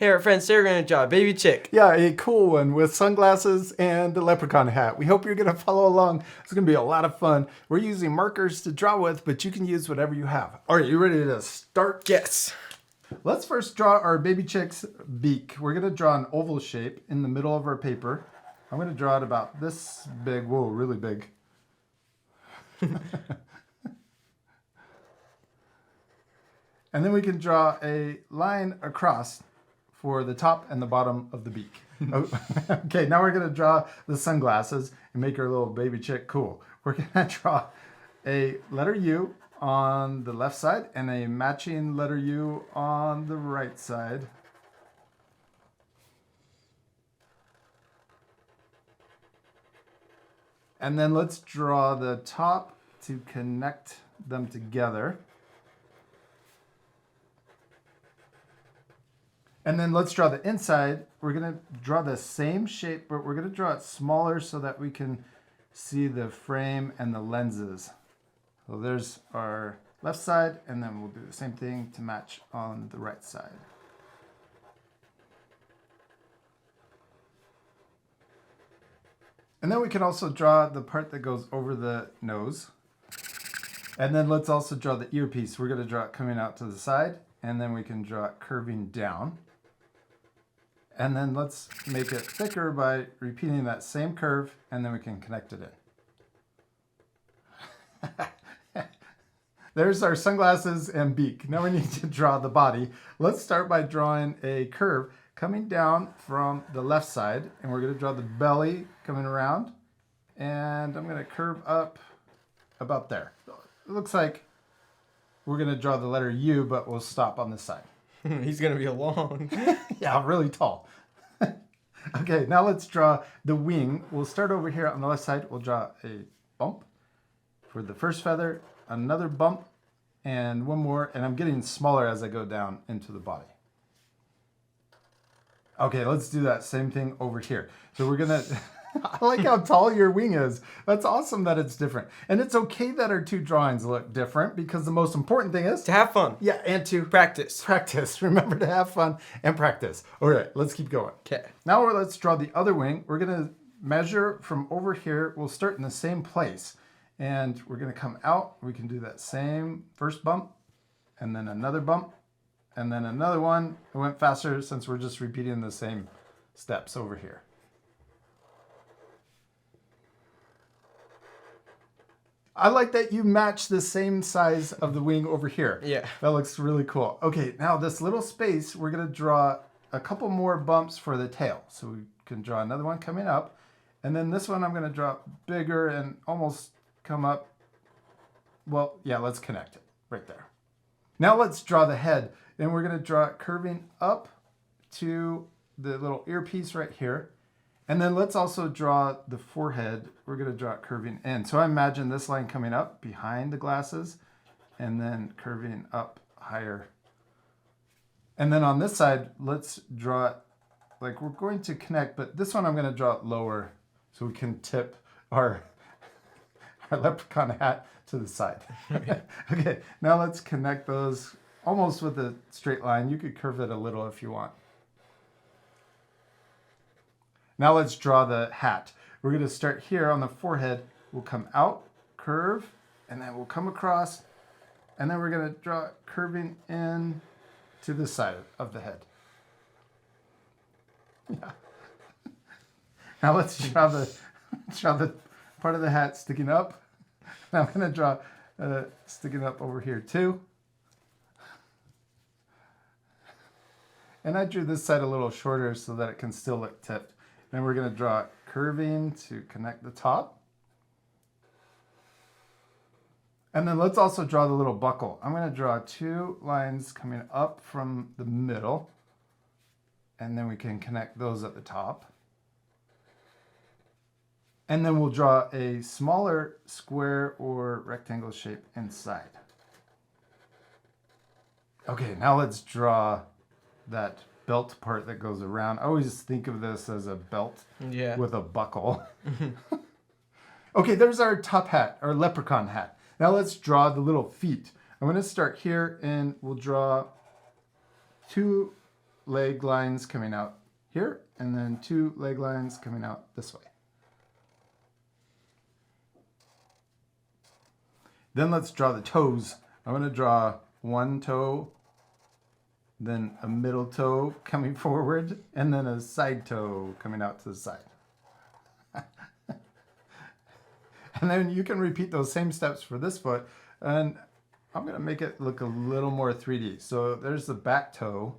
Hey, our friend Sarah going to draw a baby chick. Yeah, a cool one with sunglasses and the leprechaun hat. We hope you're going to follow along. It's going to be a lot of fun. We're using markers to draw with, but you can use whatever you have. All right, you ready to start? Yes. Let's first draw our baby chick's beak. We're going to draw an oval shape in the middle of our paper. I'm going to draw it about this big. Whoa, really big. And then we can draw a line across for the top and the bottom of the beak. Okay, now we're going to draw the sunglasses and make our little baby chick cool. We're going to draw a letter U on the left side and a matching letter U on the right side. And then let's draw the top to connect them together. And then let's draw the inside. We're going to draw the same shape, but we're going to draw it smaller so that we can see the frame and the lenses. So there's our left side, and then we'll do the same thing to match on the right side. And then we can also draw the part that goes over the nose. And then let's also draw the earpiece. We're going to draw it coming out to the side, and then we can draw it curving down. And then let's make it thicker by repeating that same curve, and then we can connect it in. There's our sunglasses and beak. Now we need to draw the body. Let's start by drawing a curve coming down from the left side, and we're going to draw the belly coming around, and I'm going to curve up about there. It looks like we're going to draw the letter U, but we'll stop on this side. He's going to be long. Yeah, really tall. Okay, now let's draw the wing. We'll start over here on the left side. We'll draw a bump for the first feather, another bump, and one more. And I'm getting smaller as I go down into the body. Okay, let's do that same thing over here. So we're going to... I like how tall your wing is. That's awesome that it's different. And it's okay that our two drawings look different because the most important thing is... To have fun. Yeah, and to... Practice. Practice. Remember to have fun and practice. All right, let's keep going. Okay. Now let's draw the other wing. We're going to measure from over here. We'll start in the same place. And we're going to come out. We can do that same first bump and then another bump and then another one. It went faster since we're just repeating the same steps over here. I like that you match the same size of the wing over here. Yeah. That looks really cool. Okay, now this little space, we're going to draw a couple more bumps for the tail. So we can draw another one coming up. And then this one I'm going to draw bigger and almost come up. Well, yeah, let's connect it right there. Now let's draw the head. And we're going to draw it curving up to the little earpiece right here. And then let's also draw the forehead. We're going to draw it curving in. So I imagine this line coming up behind the glasses and then curving up higher. And then on this side, let's draw it like we're going to connect, but this one I'm going to draw it lower so we can tip our leprechaun hat to the side. Okay, now let's connect those almost with a straight line. You could curve it a little if you want. Now let's draw the hat. We're going to start here on the forehead. We'll come out, curve, and then we'll come across. And then we're going to draw it curving in to the side of the head. Yeah. Now let's draw the part of the hat sticking up. Now I'm going to draw sticking up over here too. And I drew this side a little shorter so that it can still look tipped. Then we're going to draw it curving to connect the top. And then let's also draw the little buckle. I'm going to draw two lines coming up from the middle. And then we can connect those at the top. And then we'll draw a smaller square or rectangle shape inside. Okay, now let's draw that belt part that goes around. I always think of this as a belt with a buckle. Okay, there's our top hat, our leprechaun hat. Now let's draw the little feet. I'm going to start here and we'll draw two leg lines coming out here, and then 2 leg lines coming out this way. Then let's draw the toes. I'm going to draw 1 toe, then a middle toe coming forward, and then a side toe coming out to the side. And then you can repeat those same steps for this foot, and I'm going to make it look a little more 3D. So there's the back toe.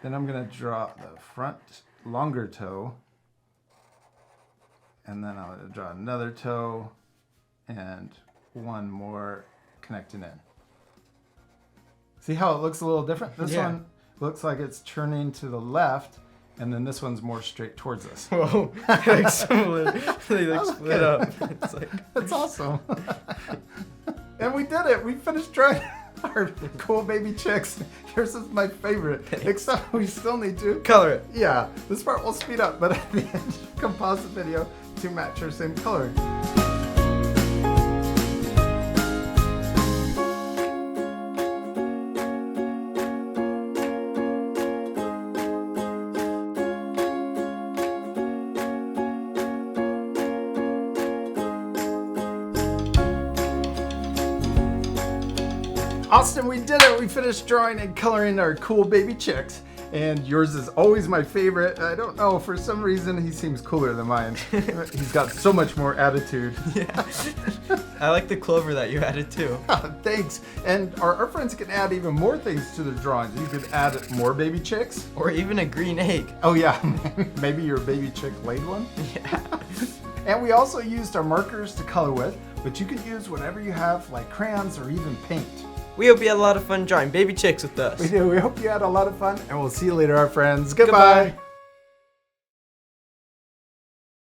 Then I'm going to draw the front longer toe. And then I'm going to draw another toe and 1 more connecting in. See how it looks a little different? This one looks like it's turning to the left, and then this one's more straight towards us. Whoa, they like split up. It's like That's awesome. And we did it. We finished drawing our cool baby chicks. Yours is my favorite. Except we still need to color it. Yeah, this part will speed up, but at the end, composite video to match our same color. Austin, we did it! We finished drawing and coloring our cool baby chicks. And yours is always my favorite. I don't know, for some reason he seems cooler than mine. He's got so much more attitude. Yeah. I like the clover that you added too. Thanks. And our friends can add even more things to their drawings. You could add more baby chicks. Or even a green egg. Oh yeah, maybe your baby chick laid one. Yeah. And we also used our markers to color with, but you could use whatever you have, like crayons or even paint. We hope you had a lot of fun drawing baby chicks with us. We do. We hope you had a lot of fun, and we'll see you later, our friends. Goodbye.